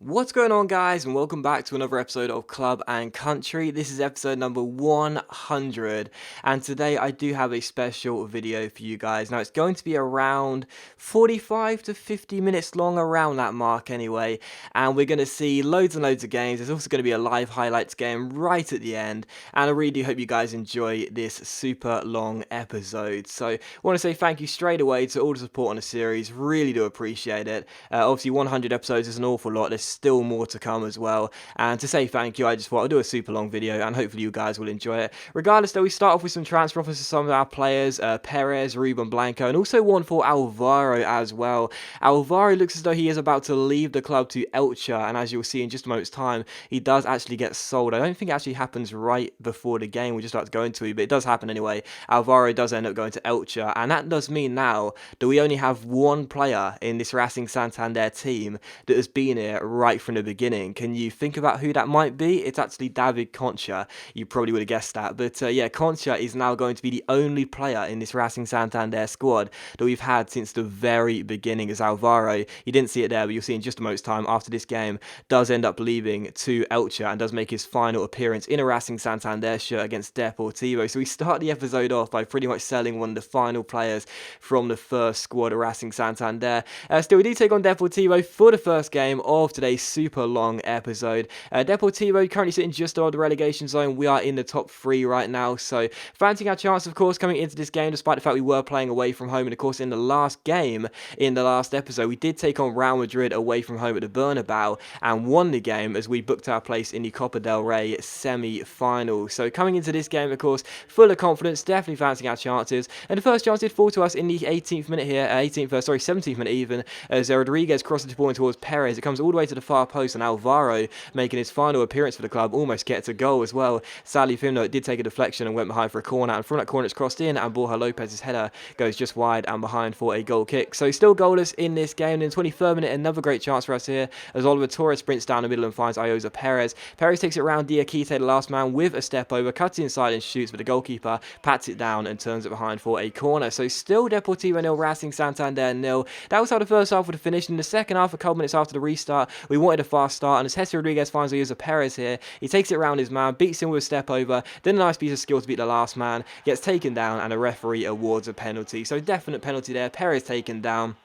What's going on, guys, and welcome back to another episode of Club and Country. This is episode number 100, and today I do have a special video for you guys. Now, it's going to be around 45 to 50 minutes long, around that mark anyway, and we're going to see loads and loads of games. There's also going to be a live highlights game right at the end, and I really do hope you guys enjoy this super long episode. So, I want to say thank you straight away to all the support on the series. Really do appreciate it. Obviously, 100 episodes is an awful lot. There's still more to come as well, and to say thank you, I just thought I'd do a super long video and hopefully you guys will enjoy it. Regardless though, we start off with some transfer offers for some of our players, Perez, Ruben Blanco, and also one for Alvaro as well. Alvaro looks as though he is about to leave the club to Elche, and as you'll see in just a moment's time, he does actually get sold. I don't think it actually happens right before the game, we're just about to go into it, but it does happen anyway. Alvaro does end up going to Elche, and that does mean now that we only have one player in this Racing Santander team that has been here right from the beginning. Can you think about who that might be? It's actually David Concha. You probably would have guessed that, but yeah, Concha is now going to be the only player in this Racing Santander squad that we've had since the very beginning. As Alvaro, you didn't see it there, but you'll see in just a moment's time after this game, does end up leaving to Elche and does make his final appearance in a Racing Santander shirt against Deportivo. So we start the episode off by pretty much selling one of the final players from the first squad of Racing Santander. Still, we do take on Deportivo for the first game of today's super long episode. Deportivo currently sitting just above the relegation zone. We are in the top 3 right now, so fancying our chance, of course, coming into this game, despite the fact we were playing away from home. And of course, in the last game, in the last episode, we did take on Real Madrid away from home at the Bernabeu and won the game as we booked our place in the Copa del Rey semi-final. So coming into this game, of course, full of confidence, definitely fancying our chances. And the first chance did fall to us in the 18th minute here, 17th minute even, as Rodriguez crosses the ball in towards Perez. It comes all the way to the far post, and Alvaro, making his final appearance for the club, almost gets a goal as well. Sadly for him, though, it did take a deflection and went behind for a corner, and from that corner it's crossed in, and Borja Lopez's header goes just wide and behind for a goal kick. So still goalless in this game. In the 23rd minute, another great chance for us here, as Oliver Torres sprints down the middle and finds Ioza Perez. Perez takes it around Diakite, the last man, with a step over, cuts inside and shoots, but the goalkeeper pats it down and turns it behind for a corner. So still Deportivo 0, Racing Santander 0. That was how the first half would have finished. In the second half, a couple minutes after the restart, we wanted a fast start, and as Jesse Rodriguez finds Ioza Perez here, he takes it around his man, beats him with a step over, then a nice piece of skill to beat the last man, gets taken down, and a referee awards a penalty. So definite penalty there, Perez taken down.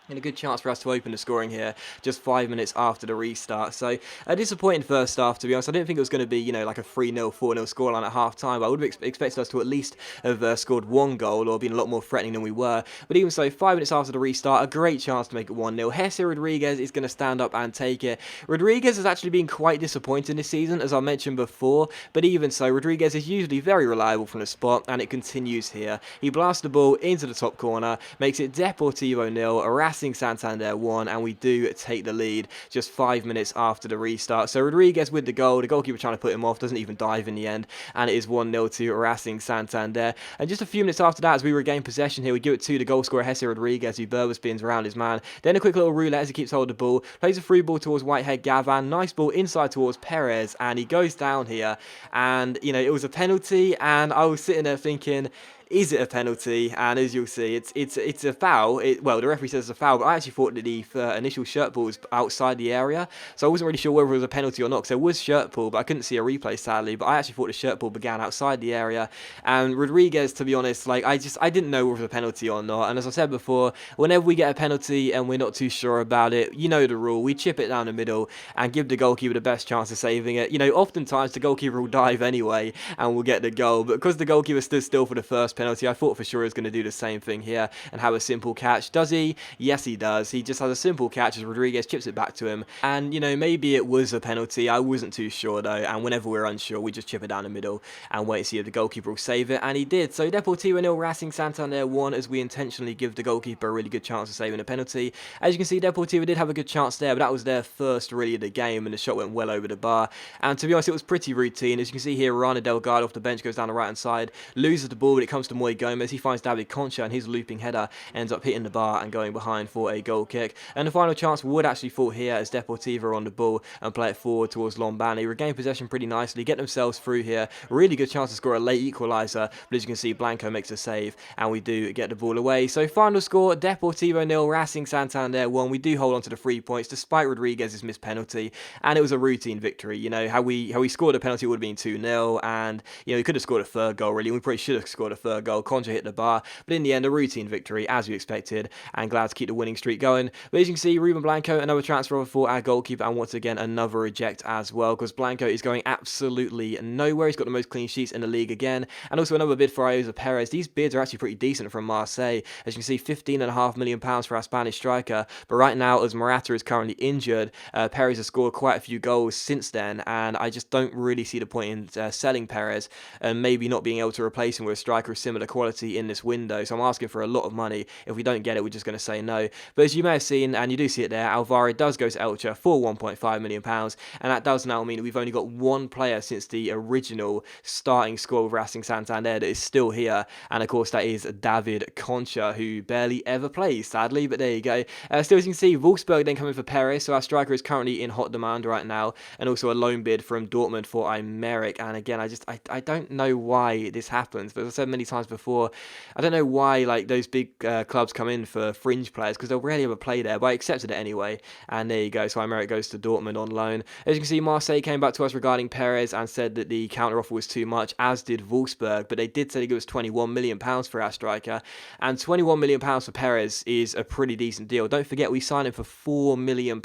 And a good chance for us to open the scoring here just 5 minutes after the restart. So a disappointing first half, to be honest. I didn't think it was going to be, like a 3-0, 4-0 scoreline at half time, but I would have expected us to at least have scored one goal or been a lot more threatening than we were. But even so, 5 minutes after the restart, a great chance to make it 1-0. Jesse Rodriguez is going to stand up and take it. Rodriguez has actually been quite disappointing this season, as I mentioned before, but even so, Rodriguez is usually very reliable from the spot, and it continues here. He blasts the ball into the top corner, makes it Deportivo 0, Racing Santander 1, and we do take the lead just 5 minutes after the restart. So Rodriguez with the goal, the goalkeeper trying to put him off, doesn't even dive in the end, and it is 1-0 to Racing Santander. And just a few minutes after that, as we regain possession here, we give it to the goal scorer Jesse Rodriguez, who Berber spins around his man. Then a quick little roulette as he keeps hold of the ball, plays a free ball towards Whitehead Gavan, nice ball inside towards Perez, and he goes down here, and it was a penalty, and I was sitting there thinking, is it a penalty? And as you'll see, it's a foul. Well, the referee says it's a foul, but I actually thought that the initial shirt pull was outside the area, so I wasn't really sure whether it was a penalty or not, because there was shirt pull, but I couldn't see a replay, sadly. But I actually thought the shirt pull began outside the area, and Rodriguez, to be honest, I didn't know whether it was a penalty or not. And as I said before, whenever we get a penalty and we're not too sure about it, you know the rule, we chip it down the middle and give the goalkeeper the best chance of saving it. Oftentimes the goalkeeper will dive anyway and we'll get the goal, but because the goalkeeper stood still for the first penalty, I thought for sure he was going to do the same thing here and have a simple catch. Does he? Yes, he does. He just has a simple catch as Rodriguez chips it back to him. And, maybe it was a penalty. I wasn't too sure, though. And whenever we're unsure, we just chip it down the middle and wait to see if the goalkeeper will save it. And he did. So Deportivo 0, Racing Santander 1, as we intentionally give the goalkeeper a really good chance of saving a penalty. As you can see, Deportivo did have a good chance there, but that was their first really of the game, and the shot went well over the bar. And to be honest, it was pretty routine. As you can see here, Rana Delgado off the bench goes down the right-hand side, loses the ball, but it comes to Moy Gomez. He finds David Concha, and his looping header ends up hitting the bar and going behind for a goal kick. And the final chance would actually fall here as Deportivo are on the ball and play it forward towards Lombán. They regain possession pretty nicely, get themselves through here. Really good chance to score a late equaliser, but as you can see, Blanco makes a save, and we do get the ball away. So final score, Deportivo 0, Racing Santander 1. We do hold on to the 3 points despite Rodriguez's missed penalty, and it was a routine victory. You know, how we scored a penalty would have been 2-0, and you know, we could have scored a third goal really. We probably should have scored a third goal. Concha hit the bar, but in the end, a routine victory as we expected, and glad to keep the winning streak going. But as you can see, Ruben Blanco, another transfer offer for our goalkeeper, and once again another reject as well, because Blanco is going absolutely nowhere. He's got the most clean sheets in the league again, and also another bid for Ayoza Perez. These bids are actually pretty decent from Marseille. As you can see, £15.5 million for our Spanish striker, but right now, as Morata is currently injured, Perez has scored quite a few goals since then, and I just don't really see the point in selling Perez and maybe not being able to replace him with a striker of similar quality in this window. So I'm asking for a lot of money. If we don't get it, we're just going to say no. But as you may have seen, and you do see it there, Alvaro does go to Elche for £1.5 million, and that does now mean that we've only got one player since the original starting squad of Racing Santander that is still here, and of course that is David Concha, who barely ever plays, sadly, but there you go. Still, as you can see, Wolfsburg then coming for Perez, so our striker is currently in hot demand right now, and also a loan bid from Dortmund for Aymeric. And again, I don't know why this happens, but as I said many times before, I don't know why like those big clubs come in for fringe players, because they'll rarely ever play there, but I accepted it anyway, and there you go. So Aymeric goes to Dortmund on loan. As you can see, Marseille came back to us regarding Perez and said that the counter offer was too much, as did Wolfsburg, but they did say they give us £21 million for our striker, and £21 million for Perez is a pretty decent deal. Don't forget, we signed him for £4 million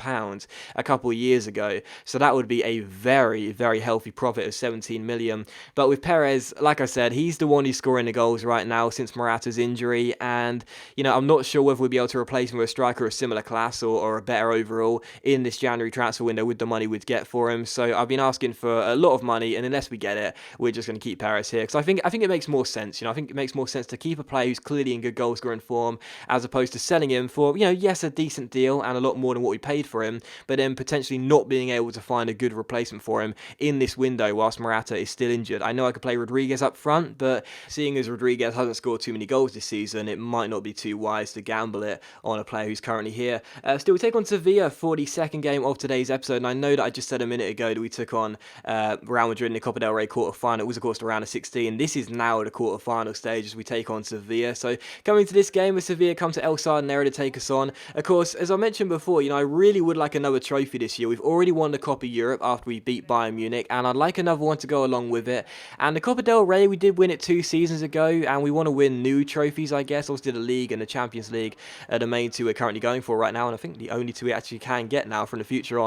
a couple of years ago, so that would be a very, very healthy profit of £17 million. But with Perez, like I said, he's the one who's scoring the goals right now since Morata's injury, and you know, I'm not sure whether we'll be able to replace him with a striker of similar class or a better overall in this January transfer window with the money we'd get for him. So I've been asking for a lot of money, and unless we get it, we're just going to keep Perez here, because I think it makes more sense. You know, I think it makes more sense to keep a player who's clearly in good goal scoring form, as opposed to selling him for, you know, yes, a decent deal and a lot more than what we paid for him, but then potentially not being able to find a good replacement for him in this window whilst Morata is still injured. I know I could play Rodriguez up front, but seeing as Rodriguez hasn't scored too many goals this season, it might not be too wise to gamble it on a player who's currently here. Still, we take on Sevilla for the second game of today's episode, and I know that I just said a minute ago that we took on Real Madrid in the Copa del Rey quarter-final. It was, of course, the round of 16. This is now the quarter-final stage as we take on Sevilla. So coming to this game, as Sevilla come to El Sardinero to take us on. Of course, as I mentioned before, you know, I really would like another trophy this year. We've already won the Copa Europe after we beat Bayern Munich, and I'd like another one to go along with it. And the Copa del Rey, we did win it 2 seasons ago, and we want to win new trophies, I guess. Also, the League and the Champions League are the main 2 we're currently going for right now, and I think the only 2 we actually can get now from the future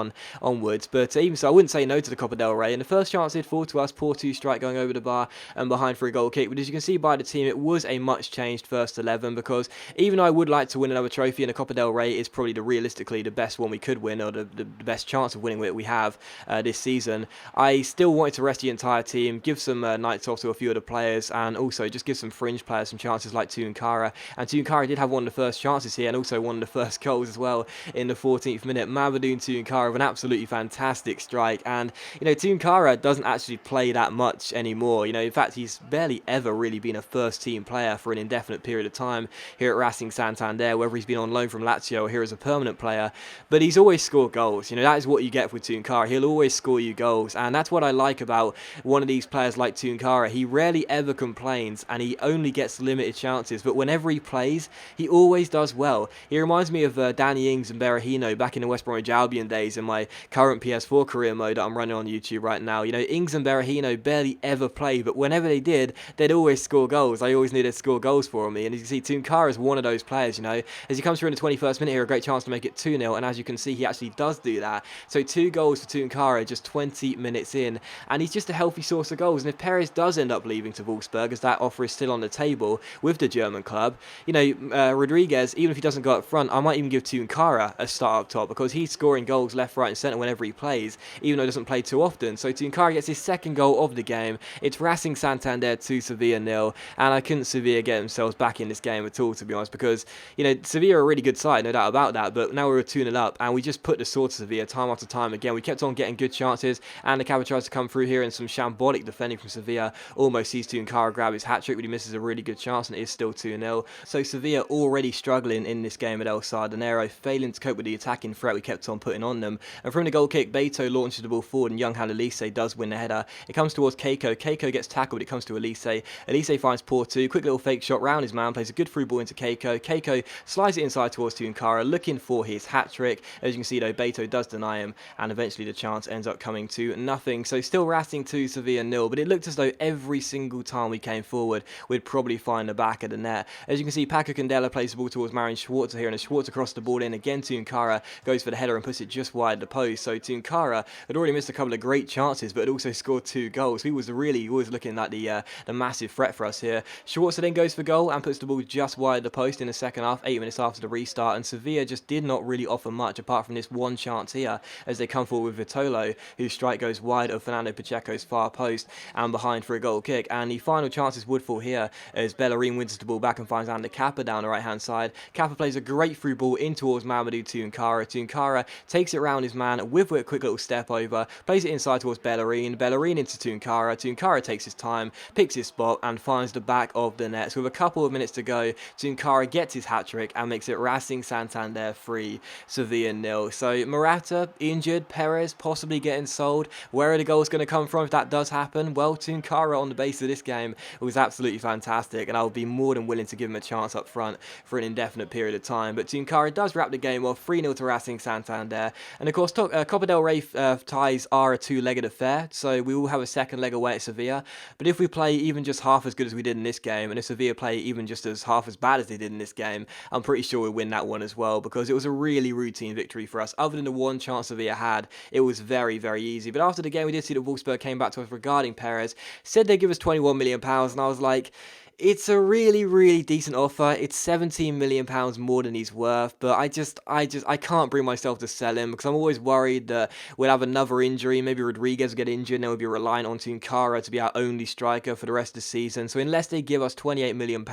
onwards. But even so, I wouldn't say no to the Copa del Rey. And the first chance did fall to us, poor 2-strike going over the bar and behind for a goal kick. But as you can see by the team, it was a much changed first 11, because even though I would like to win another trophy, and the Copa del Rey is probably realistically the best one we could win, or the best chance of winning it we have this season, I still wanted to rest the entire team, give some nights off to a few of the players, and also just give some fringe players some chances like Tunkara. And Tunkara did have one of the first chances here, and also one of the first goals as well in the 14th minute. Mamadou Tunkara with an absolutely fantastic strike, and you know, Tunkara doesn't actually play that much anymore. You know, in fact, he's barely ever really been a first team player for an indefinite period of time here at Racing Santander, whether he's been on loan from Lazio or here as a permanent player, but he's always scored goals. You know, that is what you get with Tunkara. He'll always score you goals, and that's what I like about one of these players like Tunkara. He rarely ever complains, and he only gets limited chances, but whenever he plays, he always does well. He reminds me of Danny Ings and Berahino back in the West Bromwich Albion days in my current PS4 career mode that I'm running on YouTube right now. You know, Ings and Berahino barely ever play, but whenever they did, they'd always score goals. I always knew they'd score goals for me, and as you can see, Tunkara is one of those players. You know, as he comes through in the 21st minute here, a great chance to make it 2-0, and as you can see, he actually does do that. So 2 goals for Tunkara just 20 minutes in, and he's just a healthy source of goals. And if Perez does end up leaving to Wolfsburg, as that offer is still on the table with the German club, you know, Rodriguez, even if he doesn't go up front, I might even give Tunkara a start up top, because he's scoring goals left, right and centre whenever he plays, even though he doesn't play too often. So Tunkara gets his second goal of the game. It's Racing Santander 2, Sevilla 0, and I couldn't Sevilla get themselves back in this game at all, to be honest, because, you know, Sevilla are a really good side, no doubt about that, but now we were 2-0 up, and we just put the sword to Sevilla time after time again. We kept on getting good chances, and the Cava tries to come through here, and some shambolic defending from Sevilla almost sees Tunkara grab his hat-trick. hat-trick, but he misses a really good chance, and it is still 2-0. So Sevilla already struggling in this game at El Sardinero, failing to cope with the attacking threat we kept on putting on them. And from the goal kick, Beto launches the ball forward, and young hand Elise does win the header. It comes towards Keiko. Keiko gets tackled. It comes to Elise. Elise finds Porto. Quick little fake shot round his man, plays a good through ball into Keiko. Keiko slides it inside towards Tunkara, looking for his hat-trick. As you can see, though, Beto does deny him, and eventually the chance ends up coming to nothing. So still Racing 2, Sevilla 0, but it looked as though every single time we came forward, we'd probably find the back of the net. As you can see, Paco Candela plays the ball towards Marion Schwarzer here, and as Schwarzer across the ball in, again Tunkara goes for the header and puts it just wide the post. So Tunkara had already missed a couple of great chances, but had also scored 2 goals. He was really always looking like the massive threat for us here. Schwarzer then goes for goal and puts the ball just wide the post in the second half, 8 minutes after the restart, and Sevilla just did not really offer much apart from this one chance here as they come forward with Vitolo, whose strike goes wide of Fernando Pacheco's far post and behind for a goal kick. And the final chances would fall here as Bellerin wins the ball back and finds Ander Kappa down the right hand side. Kappa plays a great through ball in towards Mamadou Tunkara. Tunkara takes it round his man with a quick little step over, plays it inside towards Bellerin. Bellerin into Tunkara. Tunkara takes his time, picks his spot and finds the back of the net. So with a couple of minutes to go, Tunkara gets his hat-trick and makes it Racing Santander 3, Sevilla 0. So Morata injured, Perez possibly getting sold. Where are the goals going to come from if that does happen? Well, Tunkara on the base of this game was absolutely fantastic, and I'll be more than willing to give him a chance up front for an indefinite period of time. But Tunkara does wrap the game off, 3-0 to Racing Santander. And of course, Copa del Rey ties are a two-legged affair, so we will have a second leg away at Sevilla. But if we play even just half as good as we did in this game, and if Sevilla play even just as half as bad as they did in this game, I'm pretty sure we'll win that one as well, because it was a really routine victory for us. Other than the one chance Sevilla had, it was very, very easy. But after the game, we did see that Wolfsburg came back to us regarding Perez, said they'd give us £21 million, and I was like, it's a really, really decent offer. It's £17 million more than he's worth, but I can't bring myself to sell him because I'm always worried that we'll have another injury. Maybe Rodriguez will get injured and then we'll be reliant on Tunkara to be our only striker for the rest of the season. So unless they give us £28 million,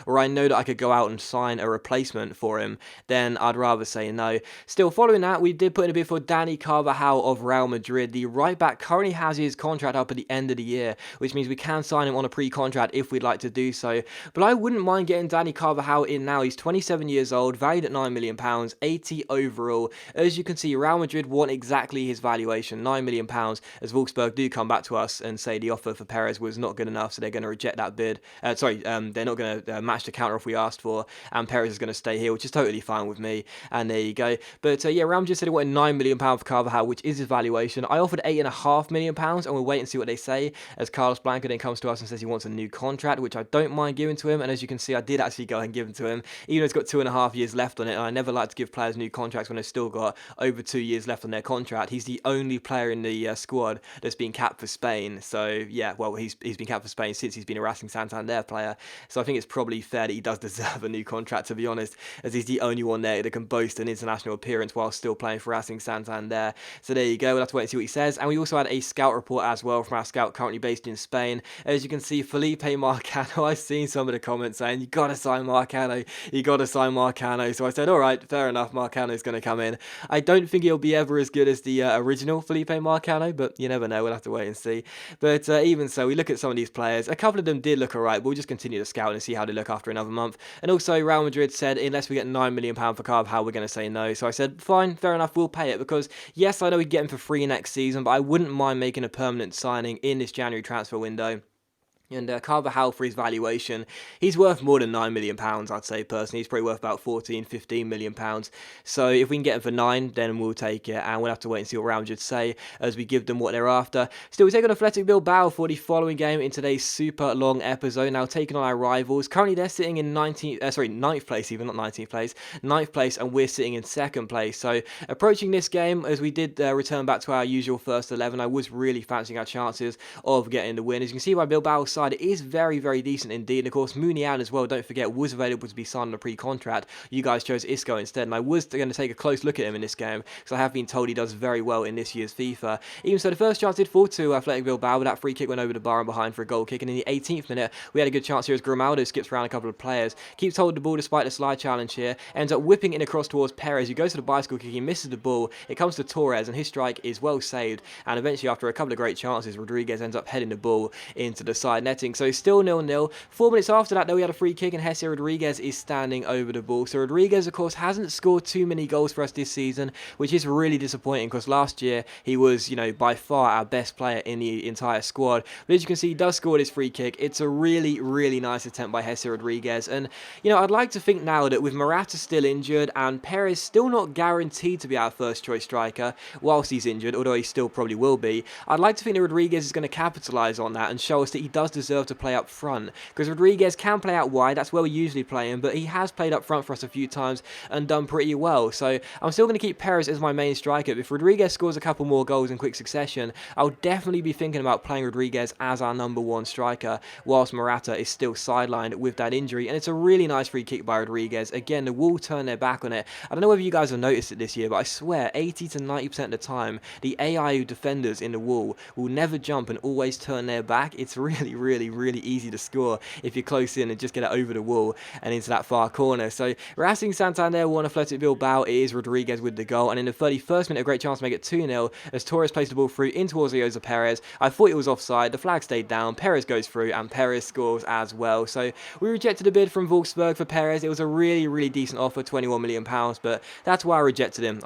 or I know that I could go out and sign a replacement for him, then I'd rather say no. Still, following that, we did put in a bid for Dani Carvajal of Real Madrid. The right back currently has his contract up at the end of the year, which means we can sign him on a pre-contract if we'd like to do so. But I wouldn't mind getting Dani Carvajal in now. He's 27 years old, valued at £9 million, 80 overall. As you can see, Real Madrid want exactly his valuation, £9 million, as Wolfsburg do come back to us and say the offer for Perez was not good enough, so they're going to reject that bid. They're not going to match the counter offer we asked for, and Perez is going to stay here, which is totally fine with me. And there you go. But yeah, Real Madrid said they wanted £9 million for Carvajal, which is his valuation. I offered £8.5 million, and we'll wait and see what they say, as Carlos Blanco then comes to us and says he wants a new contract, which I don't mind giving to him. And as you can see, I did actually go and give him to him, even though it's got 2.5 years left on it. And I never like to give players new contracts when they've still got over 2 years left on their contract. He's the only player in the squad that's been capped for Spain. So yeah, well, he's been capped for Spain since he's been a Racing Santander player. So I think it's probably fair that he does deserve a new contract, to be honest, as he's the only one there that can boast an international appearance while still playing for Racing Santander. So there you go. We'll have to wait and see what he says. And we also had a scout report as well from our scout currently based in Spain. As you can see, Felipe Marcano, I've seen some of the comments saying, you got to sign Marcano, you got to sign Marcano. So I said, all right, fair enough, Marcano's going to come in. I don't think he'll be ever as good as the original Felipe Marcano, but you never know, we'll have to wait and see. But even so, we look at some of these players. A couple of them did look all right. We'll just continue to scout and see how they look after another month. And also, Real Madrid said, unless we get £9 million for Carvajal, we're going to say no. So I said, fine, fair enough, we'll pay it, because yes, I know we'd get him for free next season, but I wouldn't mind making a permanent signing in this January transfer window. And Carvajal, for his valuation, he's worth more than £9 million, I'd say personally. He's probably worth about £14-15 million. So if we can get him for 9, then we'll take it, and we'll have to wait and see what Real Madrid say as we give them what they're after. Still, we take on Athletic Bilbao for the following game in today's super long episode. Now taking on our rivals. Currently, they're sitting in 9th place, even not 19th place, 9th place, and we're sitting in 2nd place. So approaching this game, as we did return back to our usual first 11, I was really fancying our chances of getting the win. As you can see by Bilbao's side, it is very, very decent indeed. And of course, Munian as well, don't forget, was available to be signed on a pre-contract. You guys chose Isco instead, and I was going to take a close look at him in this game, because I have been told he does very well in this year's FIFA. Even so, the first chance did fall to Athletic Bilbao, but that free kick went over the bar and behind for a goal kick. And in the 18th minute, we had a good chance here as Grimaldo skips around a couple of players, keeps hold of the ball despite the slide challenge here, ends up whipping it across towards Perez, who goes for the bicycle kick, he misses the ball, it comes to Torres, and his strike is well saved, and eventually after a couple of great chances, Rodriguez ends up heading the ball into the side netting. So still 0-0. 4 minutes after that, though, we had a free kick, and Jesse Rodriguez is standing over the ball. So Rodriguez, of course, hasn't scored too many goals for us this season, which is really disappointing because last year he was, by far our best player in the entire squad. But as you can see, he does score this free kick. It's a really, really nice attempt by Jesse Rodriguez. And, I'd like to think now that with Morata still injured and Perez still not guaranteed to be our first choice striker whilst he's injured, although he still probably will be, I'd like to think that Rodriguez is going to capitalise on that and show us that he does deserve to play up front. Because Rodriguez can play out wide, that's where we usually play him, but he has played up front for us a few times and done pretty well. So I'm still going to keep Perez as my main striker. If Rodriguez scores a couple more goals in quick succession, I'll definitely be thinking about playing Rodriguez as our number one striker whilst Morata is still sidelined with that injury. And it's a really nice free kick by Rodriguez. Again, the Wolves turn their back on it. I don't know whether you guys have noticed it this year, but I swear 80 to 90% of the time the AI defenders in the wall will never jump and always turn their back. It's really, really, really easy to score if you're close in and just get it over the wall and into that far corner. So Racing Santander won, Athletic Bilbao. It is Rodriguez with the goal, and in the 31st minute, a great chance to make it 2-0 as Torres placed the ball through in towards Jose Perez. I thought it was offside. The flag stayed down. Perez goes through, and Perez scores as well. So we rejected a bid from Wolfsburg for Perez. It was a really, really decent offer, £21 million, but that's why I rejected him.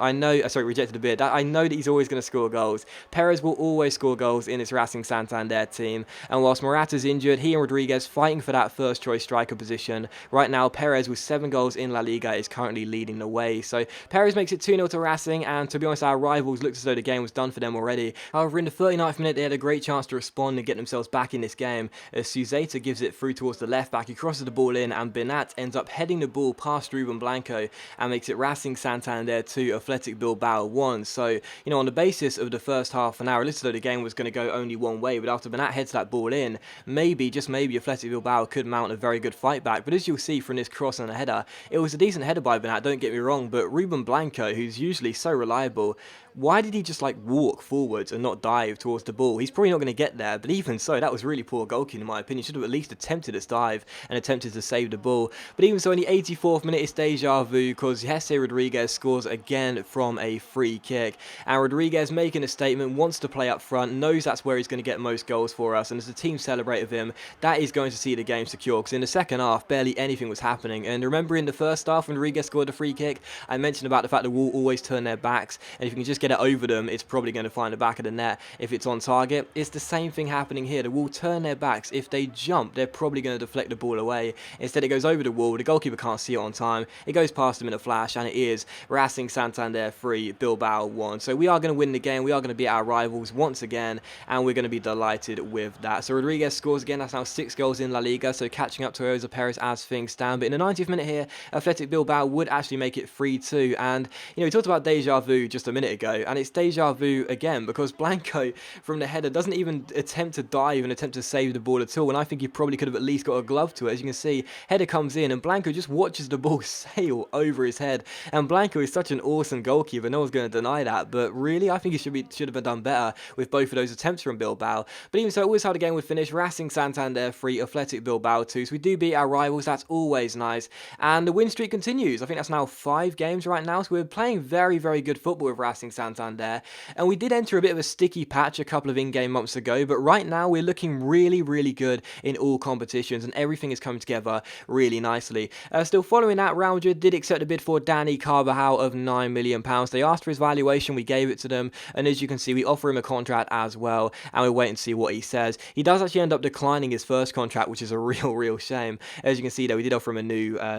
Rejected a bid. I know that he's always going to score goals. Perez will always score goals in this Racing Santander team, and whilst Morata's injured, he and Rodriguez fighting for that first choice striker position. Right now, Perez with 7 goals in La Liga is currently leading the way. So Perez makes it 2-0 to Racing, and to be honest, our rivals looked as though the game was done for them already. However, in the 39th minute, they had a great chance to respond and get themselves back in this game as Sociedad gives it through towards the left back. He crosses the ball in, and Bernat ends up heading the ball past Ruben Blanco and makes it Racing Santander 2, Athletic Bilbao 1. So, on the basis of the first half an hour, it looked as though the game was going to go only one way, but after Bernat heads that ball in, maybe, just maybe, Athletic Bilbao could mount a very good fight back. But as you'll see from this cross and a header, it was a decent header by Bernat, don't get me wrong, but Ruben Blanco, who's usually so reliable, why did he just walk forwards and not dive towards the ball? He's probably not going to get there, but even so, that was really poor goalkeeping in my opinion. Should have at least attempted this dive and attempted to save the ball. But even so, in the 84th minute, it's deja vu because Jesse Rodriguez scores again from a free kick. And Rodriguez, making a statement, wants to play up front, knows that's where he's going to get most goals for us, and as the team celebrate with him, that is going to see the game secure, because in the second half, barely anything was happening. And remember in the first half, when Rodriguez scored a free kick, I mentioned about the fact that Wall always turn their backs, and if you can just get it over them, it's probably going to find the back of the net if it's on target. It's the same thing happening here. The Wall turn their backs. If they jump, they're probably going to deflect the ball away. Instead, it goes over the wall. The goalkeeper can't see it on time. It goes past him in a flash, and it is Racing Santander 3, Bilbao 1. So we are going to win the game. We are going to beat our rivals once again, and we're going to be delighted with that. So Rodriguez scores again. That's now 6 goals in La Liga, so catching up to Jose Perez as things stand. But in the 90th minute here, Athletic Bilbao would actually make it 3-2. And, we talked about deja vu just a minute ago, and it's deja vu again because Blanco from the header doesn't even attempt to dive and attempt to save the ball at all, and I think he probably could have at least got a glove to it. As you can see, header comes in and Blanco just watches the ball sail over his head, and Blanco is such an awesome goalkeeper, no one's going to deny that, but really I think he should have been done better with both of those attempts from Bilbao. But even so, it was how the game would finish. Racing Santander 3, Athletic Bilbao 2, so we do beat our rivals. That's always nice, and the win streak continues. I think that's now 5 games right now, so we're playing very, very good football with Racing Santander, and we did enter a bit of a sticky patch a couple of in-game months ago, but right now we're looking really, really good in all competitions, and everything is coming together really nicely. Still following that, Real Madrid did accept a bid for Dani Carvajal of £9 million. They asked for his valuation, we gave it to them, and as you can see, we offer him a contract as well, and we'll wait and see what he says. He does actually end up declining his first contract, which is a real shame. As you can see, though, we did offer him a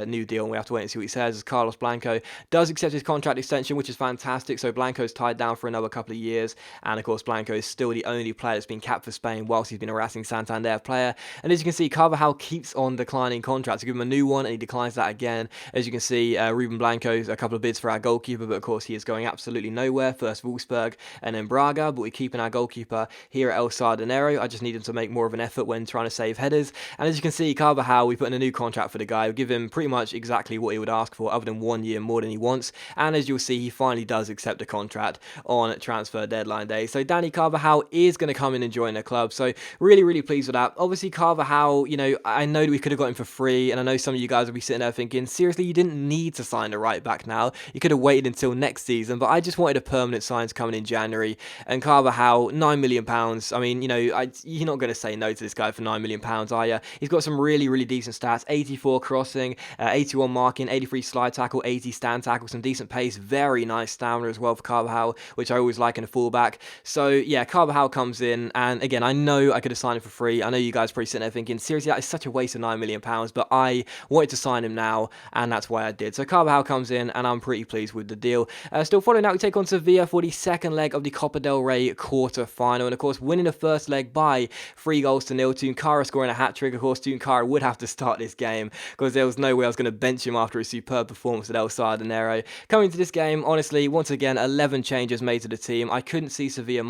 new deal, and we have to wait and see what he says, as Carlos Blanco does accept his contract extension, which is fantastic. So Blanco's tied down for another couple of years, and of course Blanco is still the only player that's been capped for Spain whilst he's been a Racing Santander player. And as you can see, Carvajal keeps on declining contracts. We give him a new one and he declines that again. As you can see, Ruben Blanco's a couple of bids for our goalkeeper, but of course he is going absolutely nowhere. First Wolfsburg and then Braga, but we're keeping our goalkeeper here at El Sardinero. I just need him to make more of an effort when trying to save headers. And as you can see, Carvajal, we put in a new contract for the guy. We give him pretty much exactly what he would ask for, other than 1 year more than he wants. And as you'll see, he finally does accept the contract. contract on transfer deadline day. So Dani Carvajal is going to come in and join the club. So really, really pleased with that. Obviously, Carvajal, you know, I know that we could have got him for free, and I know some of you guys will be sitting there thinking, seriously, you didn't need to sign the right back now. You could have waited until next season, but I just wanted a permanent sign to come in January. And Carvajal, £9 million. I mean, you know, you're not going to say no to this guy for £9 million, are you? He's got some really, really decent stats: 84 crossing, 81 marking, 83 slide tackle, 80 stand tackle, some decent pace, very nice stamina as well for Carvajal, which I always like in a fullback. So yeah, Carvajal comes in, and again, I know I could have signed him for free. I know you guys are probably sitting there thinking, seriously, that is such a waste of £9 million, but I wanted to sign him now, and that's why I did. So Carvajal comes in, and I'm pretty pleased with the deal. Still following that, we take on Sevilla for the second leg of the Copa del Rey quarter-final, and of course, winning the first leg by 3-0. Tunkara scoring a hat-trick. Of course, Tunkara would have to start this game, because there was no way I was going to bench him after a superb performance at El Sardinero. Coming to this game, honestly, once again, 11 changes made to the team. I couldn't see Sevilla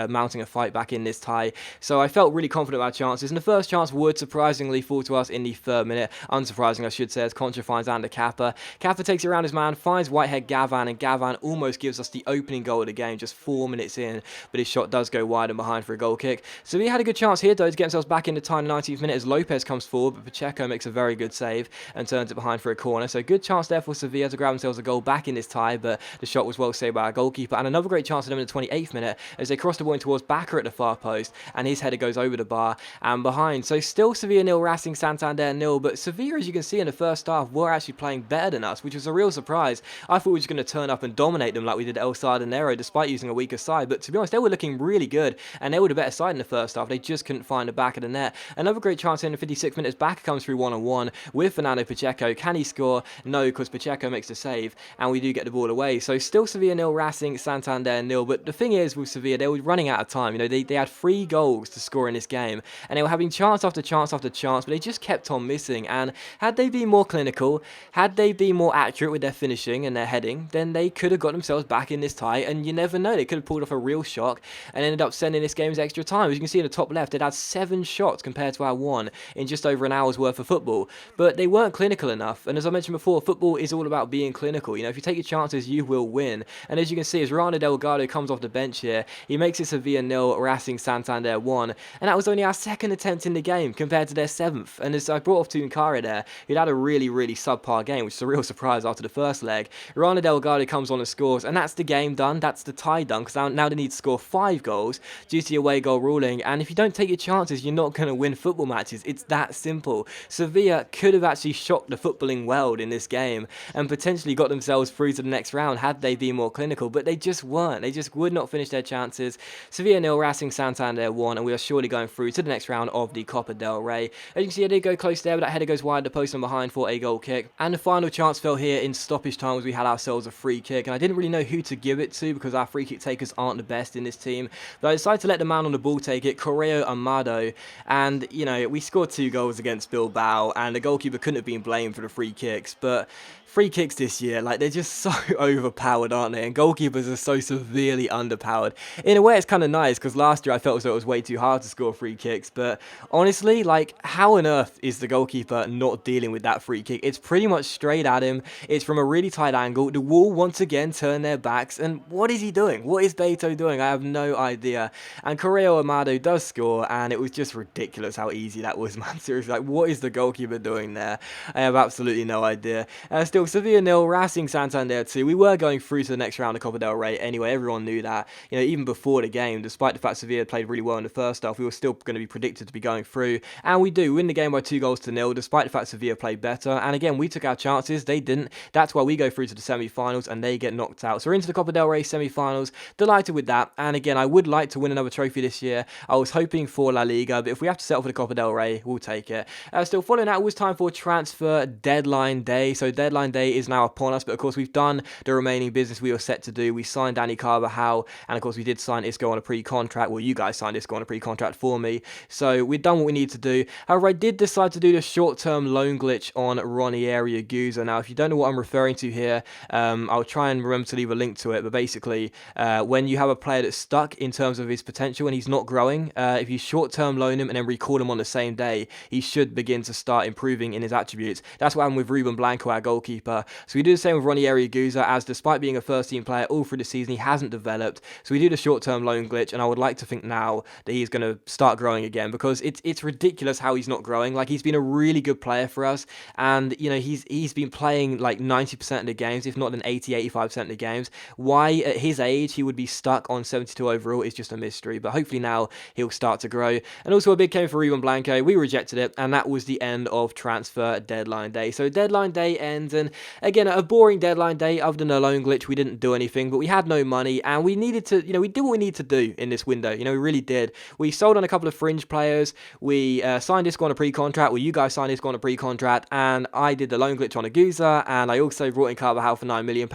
mounting a fight back in this tie, so I felt really confident about chances, and the first chance would surprisingly fall to us in the 3rd minute. Unsurprising, I should say, as Concha finds Ander Kappa. Kappa takes it around his man, finds Whitehead Gavan, and Gavan almost gives us the opening goal of the game just 4 minutes in, but his shot does go wide and behind for a goal kick. So we had a good chance here, though, to get themselves back in the tie in the 19th minute as Lopez comes forward, but Pacheco makes a very good save and turns it behind for a corner. So good chance there for Sevilla to grab themselves a goal back in this tie, but the shot was well saved by our goalkeeper. And another great chance for them in the 28th minute as they cross the ball in towards Bakker at the far post, and his header goes over the bar and behind. So still Sevilla 0, Racing Santander 0, but Sevilla, as you can see in the first half, were actually playing better than us, which was a real surprise. I thought we were just going to turn up and dominate them like we did El Sardinero, despite using a weaker side, but to be honest, they were looking really good, and they were the better side in the first half. They just couldn't find the back of the net. Another great chance in the 56th minute as Bakker comes through one-on-one with Fernando Pacheco. Can he score? No, because Pacheco makes the save, and we do get the ball away. So still Sevilla 0, Racing Santander 0, but the thing is with Sevilla, they were running out of time. You know, they had 3 goals to score in this game, and they were having chance after chance after chance, but they just kept on missing. And had they been more clinical, had they been more accurate with their finishing and their heading, then they could have got themselves back in this tie, and you never know, they could have pulled off a real shock and ended up sending this game as extra time. As you can see in the top left, they'd had 7 shots compared to our 1 in just over an hour's worth of football, but they weren't clinical enough. And as I mentioned before, football is all about being clinical. You know, if you take your chances, you will win. And as you can see, as Rana Delgado comes off the bench here, he makes it Sevilla 0, Racing Santander 1, and that was only our 2nd attempt in the game compared to their 7th. And as I brought off Tunkara there, he'd had a really, really subpar game, which is a real surprise after the first leg. Rana Delgado comes on and scores, and that's the game done. That's the tie done, because now they need to score 5 goals due to the away goal ruling. And if you don't take your chances, you're not going to win football matches. It's that simple. Sevilla could have actually shocked the footballing world in this game and potentially got themselves through to the next round had they been more clinical, but they just weren't. They just would not finish their chances. Sevilla 0, Racing Santander 1, and we are surely going through to the next round of the Copa del Rey. As you can see, I did go close there, but that header goes wide, the post and behind for a goal kick. And the final chance fell here in stoppage time as we had ourselves a free kick, and I didn't really know who to give it to because our free kick takers aren't the best in this team, but I decided to let the man on the ball take it, Correo Amado. And you know, we scored 2 goals against Bilbao, and the goalkeeper couldn't have been blamed for the free kicks, but free kicks this year, like, they're just so overpowered, aren't they? And goalkeepers are so severely underpowered. In a way, it's kind of nice, because last year I felt as though it was way too hard to score free kicks, but honestly, like, how on earth is the goalkeeper not dealing with that free kick? It's pretty much straight at him. It's from a really tight angle. The wall once again turned their backs, and what is he doing? What is Beto doing? I have no idea. And Correo Amado does score, and it was just ridiculous how easy that was, man. Seriously, like, what is the goalkeeper doing there? I have absolutely no idea. Still, Sevilla 0, Racing Santander 2. We were going through to the next round of Copa del Rey anyway. Everyone knew that. You know, even before the game, despite the fact Sevilla played really well in the first half, we were still going to be predicted to be going through. And we do win the game by 2 goals to 0, despite the fact Sevilla played better. And again, we took our chances. They didn't. That's why we go through to the semi-finals and they get knocked out. So we're into the Copa del Rey semi-finals. Delighted with that. And again, I would like to win another trophy this year. I was hoping for La Liga, but if we have to settle for the Copa del Rey, we'll take it. Still following that, it was time for transfer deadline day. So deadline day is now upon us, but of course we've done the remaining business we were set to do. We signed Dani Carvajal, and of course we did sign Isco on a pre-contract. Well, you guys signed Isco on a pre-contract for me, so we've done what we need to do. However, I did decide to do the short-term loan glitch on Ranieri Aguza. Now, if you don't know what I'm referring to here, I'll try and remember to leave a link to it, but basically, when you have a player that's stuck in terms of his potential and he's not growing, if you short-term loan him and then recall him on the same day, he should begin to start improving in his attributes. That's what happened with Ruben Blanco, our goalkeeper. goalkeeper. So we do the same with Rivalry Guza, as despite being a first-team player all through the season, he hasn't developed. So we do the short-term loan glitch, and I would like to think now that he's going to start growing again, because it's ridiculous how he's not growing. Like, he's been a really good player for us, and you know, he's been playing like 90% of the games, if not an 80-85% of the games. Why at his age he would be stuck on 72 overall is just a mystery, but hopefully now he'll start to grow. And also a big game for Ruben Blanco. We rejected it, and that was the end of transfer deadline day. So deadline day ends, and again, a boring deadline day. Other than a loan glitch, we didn't do anything, but we had no money, and we needed to, we did what we needed to do in this window. We really did. We sold on a couple of fringe players. We signed Isco on a pre-contract. Well, you guys signed Isco on a pre-contract, and I did the loan glitch on Aguza, and I also brought in Carvajal for £9 million.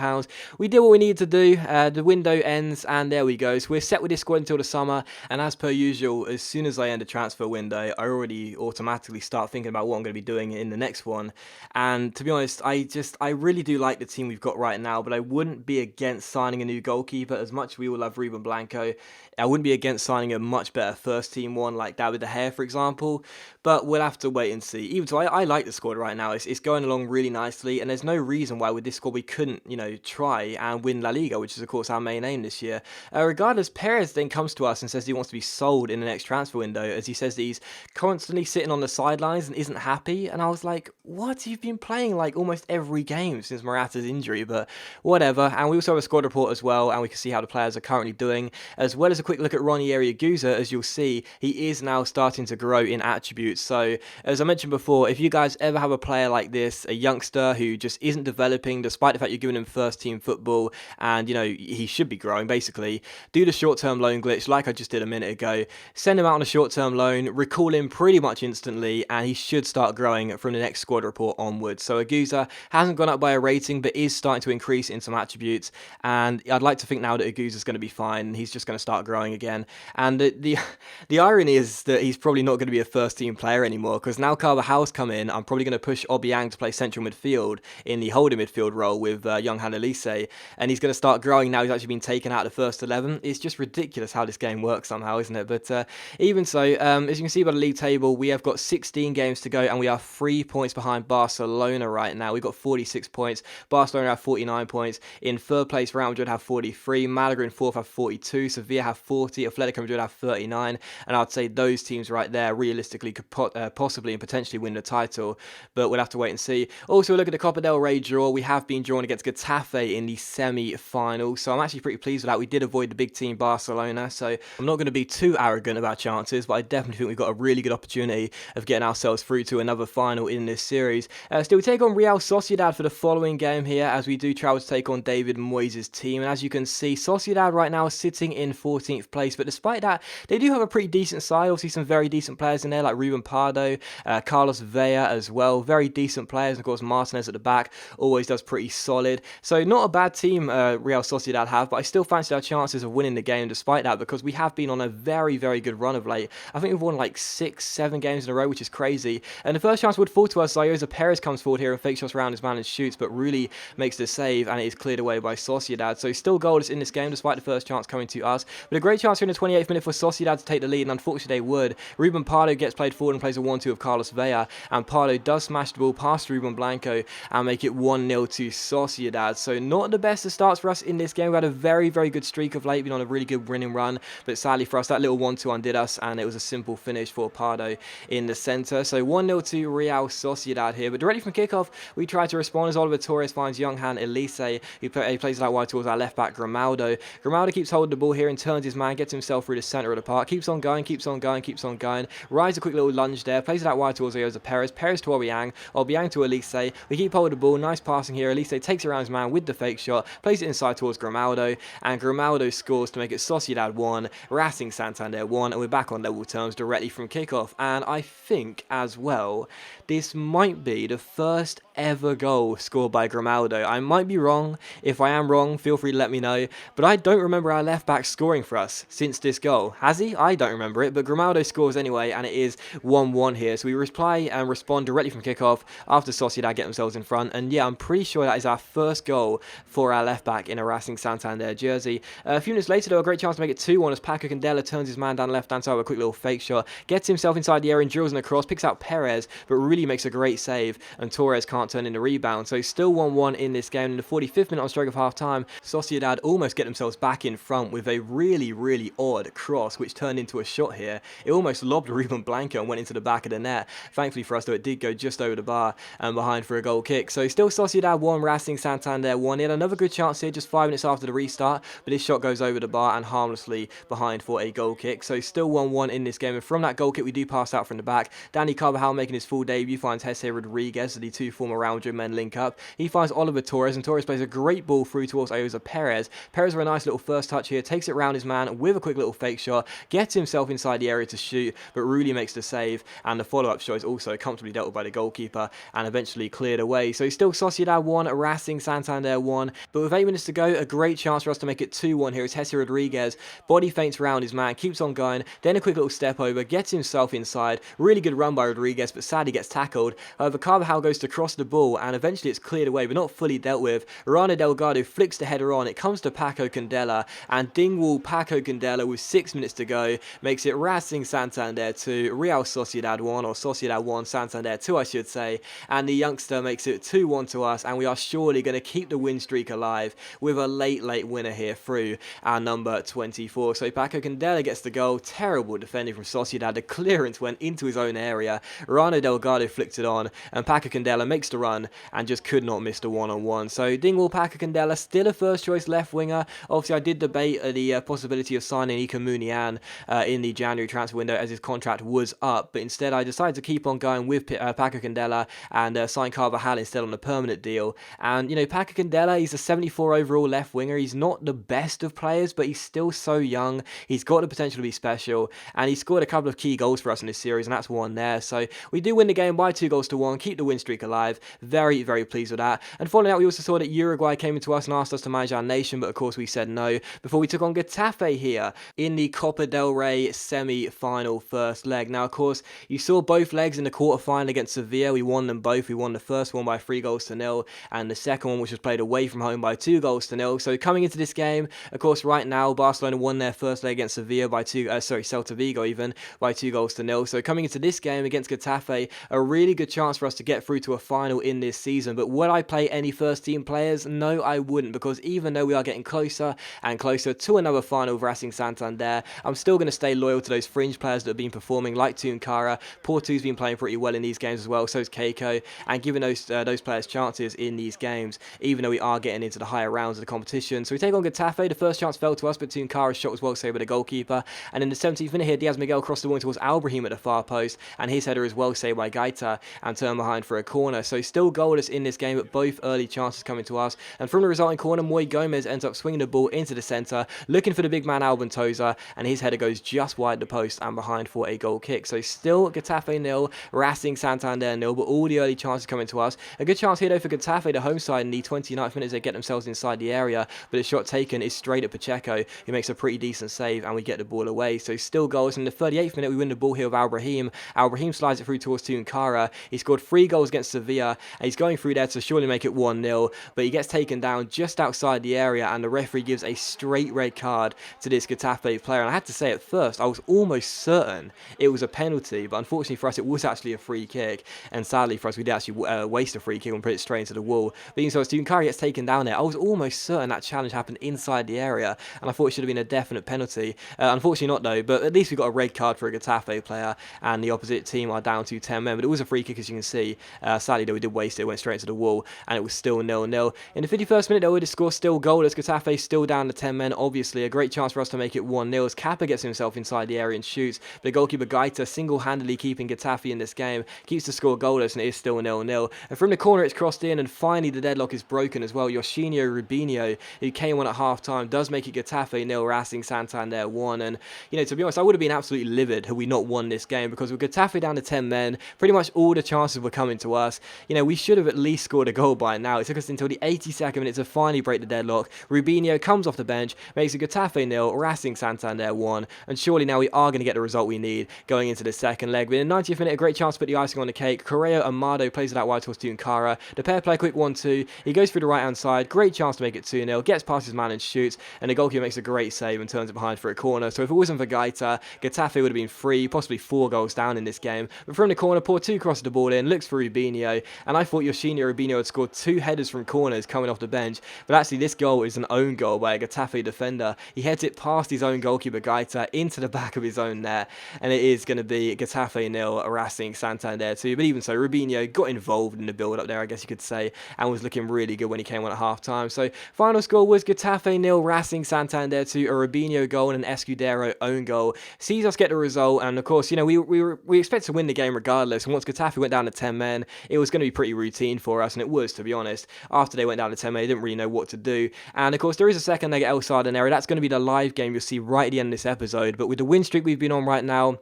We did what we needed to do. The window ends, and there we go. So we're set with this squad until the summer, and as per usual, as soon as I end a transfer window, I already automatically start thinking about what I'm going to be doing in the next one. And to be honest, I really do like the team we've got right now, but I wouldn't be against signing a new goalkeeper. As much as we will love Ruben Blanco, I wouldn't be against signing a much better first team one like David De Gea, for example, but we'll have to wait and see. Even so, I like the squad right now. It's going along really nicely, and there's no reason why with this squad we couldn't, try and win La Liga, which is of course our main aim this year. Regardless, Perez then comes to us and says he wants to be sold in the next transfer window, as he says that he's constantly sitting on the sidelines and isn't happy. And I was like, what? You've been playing like almost every game since Morata's injury, but whatever. And we also have a squad report as well, and we can see how the players are currently doing, as well as a quick look at Rivalry Guza. As you'll see, he is now starting to grow in attributes. So as I mentioned before, if you guys ever have a player like this, a youngster who just isn't developing despite the fact you're giving him first team football, and he should be growing basically, do the short-term loan glitch like I just did a minute ago. Send him out on a short-term loan, recall him pretty much instantly, and he should start growing from the next squad report onwards. So Aguza hasn't gone up by a rating, but is starting to increase in some attributes, and I'd like to think now that Aguza's going to be fine, and he's just going to start growing again. And the irony is that he's probably not going to be a first-team player anymore, because now Carvajal's come in. I'm probably going to push Obiang to play central midfield in the holding midfield role with young Elise, and he's going to start growing now. He's actually been taken out of the first 11. It's just ridiculous how this game works somehow, isn't it? But even so, as you can see by the league table, we have got 16 games to go, and we are 3 points behind Barcelona right now. We've got 46 points. Barcelona have 49 points. In third place, Real Madrid have 43. Malaga in fourth have 42. Sevilla have 40. Atletico Madrid have 39. And I'd say those teams right there realistically could possibly and potentially win the title, but we'll have to wait and see. Also, look at the Copa del Rey draw. We have been drawn against Getafe in the semi-final, so I'm actually pretty pleased with that. We did avoid the big team Barcelona, so I'm not going to be too arrogant about chances, but I definitely think we've got a really good opportunity of getting ourselves through to another final in this series. Still, we take on Real Sociedad for the following game here, as we do travel to take on David Moyes' team. And as you can see, Sociedad right now is sitting in 14th place, but despite that, they do have a pretty decent side. Obviously, some very decent players in there, like Ruben Pardo, Carlos Vela as well. Very decent players, and of course, Martinez at the back always does pretty solid. So not a bad team Real Sociedad have, but I still fancy our chances of winning the game despite that, because we have been on a very, very good run of late. I think we've won like 6-7 games in a row, which is crazy. And the first chance would fall to us. Zayoza Perez comes forward here and fakes shots around his man and shoots, but really makes the save, and it is cleared away by Sociedad. So still goalless in this game despite the first chance coming to us. But a great chance here in the 28th minute for Sociedad to take the lead, and unfortunately they would. Ruben Pardo gets played forward and plays a 1-2 of Carlos Vela, and Pardo does smash the ball past Ruben Blanco and make it 1-0 to Sociedad. So not the best of starts for us in this game. We had a very, very good streak of late, been on a really good winning run, but sadly for us, that little 1-2 undid us, and it was a simple finish for Pardo in the centre. So 1-0 to Real Sociedad here, but directly from kickoff, we try to respond as Oliver Torres finds Younghan Elise, who plays it out wide towards our left back Grimaldo. Grimaldo keeps holding the ball here and turns his man, gets himself through the centre of the park, keeps on going, keeps on going, keeps on going, rides a quick little lunge there, plays it out wide towards Zayoza Perez, Perez to Obiang, Obiang to Elise. We keep holding the ball, nice passing here. Elise takes it around his man with the fake shot, plays it inside towards Grimaldo, and Grimaldo scores to make it Sociedad 1, Racing Santander 1, and we're back on level terms directly from kickoff. And I think as well, this might be the first ever goal scored by Grimaldo. I might be wrong. If I am wrong, feel free to let me know, but I don't remember our left back scoring for us since this goal. Has he? I don't remember it, but Grimaldo scores anyway, and it is 1-1 here. So we reply and respond directly from kickoff after Sociedad get themselves in front, and yeah, I'm pretty sure that is our first goal for our left back in a Racing Santander jersey. A few minutes later, though, a great chance to make it 2-1 as Paco Candela turns his man down the left-hand side with a quick little fake shot, gets himself inside the area and drills in the cross, picks out Perez, but really makes a great save, and Torres can't turn in the rebound. So still 1-1 in this game. In the 45th minute on stroke of half-time, Sociedad almost get themselves back in front with a really odd cross, which turned into a shot here. It almost lobbed Ruben Blanco and went into the back of the net. Thankfully for us, though, it did go just over the bar and behind for a goal kick. So still Sociedad 1, Racing Santander 1. He had another good chance here just 5 minutes after the restart, but his shot goes over the bar and harmlessly behind for a goal kick. So still 1-1 in this game, and from that goal kick we do pass out from the back. Danny Carvajal making his full debut finds Jesse Rodriguez, the two former Real Madrid men link up. He finds Oliver Torres, and Torres plays a great ball through towards Ayoza Perez. Perez with a nice little first touch here, takes it round his man with a quick little fake shot, gets himself inside the area to shoot, but Rulli makes the save, and the follow-up shot is also comfortably dealt with by the goalkeeper and eventually cleared away. So still Sociedad 1, Racing Santander 1, but with 8 minutes to go, a great chance for us to make it 2-1 here as Jesse Rodriguez body feints around his man, keeps on going, then a quick little step over, gets himself inside. Really good run by Rodriguez, but sadly gets tackled. However, Carvajal goes to cross the ball, and eventually it's cleared away, but not fully dealt with. Rana Delgado flicks the header on. It comes to Paco Candela, and Dingwall Paco Candela with 6 minutes to go makes it Racing Santander 2, Real Sociedad 1, or Sociedad 1, Santander 2, I should say. And the youngster makes it 2-1 to us, and we are surely going to keep the win streak alive with a late winner here through our number 24. So Paco Candela gets the goal. Terrible defending from Sociedad. The clearance went into his own area. Rana Delgado flicked it on, and Paco Candela makes the run and just could not miss the one-on-one. So Dingwall Paco Candela still a first choice left winger. Obviously I did debate the possibility of signing Ika Munian in the January transfer window as his contract was up, but instead I decided to keep on going with Paco Candela and sign Carvajal instead on a permanent deal. And you know, Paco Candela, he's a 74 overall left winger. He's not the best of players, but he's still so young. He's got the potential to be special, and he scored a couple of key goals for us in this series, and that's one there. So we do win the game by 2-1, keep the win streak alive. Very pleased with that. And following that, we also saw that Uruguay came into us and asked us to manage our nation, but of course we said no before we took on Getafe here in the Copa del Rey semi-final first leg. Now, of course, you saw both legs in the quarter-final against Sevilla. We won them both. We won the first one by 3-0, and the second one, which was played away from home, by 2-0. So coming into this game, of course, right now, Barcelona won their first leg against Sevilla by Celta Vigo even, by 2-0. So coming into this game against Getafe, a really good chance for us to get through to a final in this season. But would I play any first team players? No, I wouldn't, because even though we are getting closer and closer to another final with Racing Santander, I'm still going to stay loyal to those fringe players that have been performing, like Tunkara. Porto's been playing pretty well in these games as well, so is Keiko, and giving those players chances in these games, even though we are getting into the higher rounds of the competition. So we take on Getafe. The first chance fell to us, but Tunkara's shot was well saved by the goalkeeper. And in the 17th minute here, Diaz Miguel crossed the ball towards Albrahim at the far post, and his header is well saved by Gaita and turned behind for a corner. So still goalless in this game, but both early chances coming to us. And from the resulting corner, Moy Gomez ends up swinging the ball into the centre, looking for the big man Albentosa, and his header goes just wide the post and behind for a goal kick. So still Getafe 0, Racing Santander 0, but all the early chances coming to us. A good chance here though for Getafe, the home side, in the 29th minute as they get themselves inside the area, but the shot taken is straight at Pacheco, who makes a pretty decent save, and we get the ball away. So still goals. In the 38th minute, we win the ball here with Albrahim. Albrahim slides it through towards Tunkara. He scored 3 goals against Sevilla, and he's going through there to surely make it 1-0, but he gets taken down just outside the area, and the referee gives a straight red card to this Getafe player. And I had to say, at first, I was almost certain it was a penalty, but unfortunately for us, it was actually a free kick, and sadly for us, we did actually waste a free kick and put it straight into the wall. But even so, as Tunkara gets taken down there, I was almost certain that challenge happened inside the area, and I thought it should have been a definite penalty. Unfortunately not though, but at least we got a red card for a Getafe player, and the opposite team are down to 10 men, but it was a free kick, as you can see. Sadly though, we did waste it, went straight into the wall, and it was still 0-0. In the 51st minute though, the score still goalless. Getafe still down to 10 men, obviously. A great chance for us to make it 1-0 as Kappa gets himself inside the area and shoots, but the goalkeeper Gaita single-handedly keeping Getafe in this game, keeps the score goalless, and it is still 0-0. And from the corner it's crossed in, and finally the deadlock is broken as well. Yoshinio Rubinho, who came on at half-time, does make it Getafe 0, Racing Santander 1. And you know, to be honest, I would have been absolutely livid had we not won this game, because with Getafe down to 10 men, pretty much all the chances were coming to us. You know, we should have at least scored a goal by now. It took us until the 82nd minute to finally break the deadlock. Rubinho comes off the bench, makes it Getafe 0, Racing Santander 1, and surely now we are going to get the result we need going into the second leg. But in the 90th minute, a great chance to put the icing on the cake. Correo Amado plays it out wide towards Tunkara. The pair play a quick 1-2. He goes through the right-hand side. Great chance to make it 2-0. Gets past his man and shoots, and the goalkeeper makes a great save and turns it behind for a corner. So if it wasn't for Gaita, Getafe would have been 3, possibly 4 goals down in this game. But from the corner, Porto crosses the ball in, looks for Rubinho, and I thought thought Yoshino Rubinho had scored 2 headers from corners coming off the bench, but actually this goal is an own goal by a Getafe defender. He heads it past his own goalkeeper Gaita into the back of his own net, and it is going to be Getafe 0, Racing Santander 2. But even so, Rubinho got involved in the build-up there, I guess you could say, and was looking really good when he came on at half-time. So final score was Getafe 0, Racing Santander 2, a Rubinho goal and an Escudero own goal. Sees us get the result, and of course, you know, we expect to win the game regardless, and once Getafe went down to 10 men, it was going to be pretty routine for us, and it was, to be honest. After they went down to 10 men, they didn't really know what to do, and of course, there is a second leg at El Sardinero. That's going to be the live game you'll see right at the end of this episode, but with the win streak we've been on right now,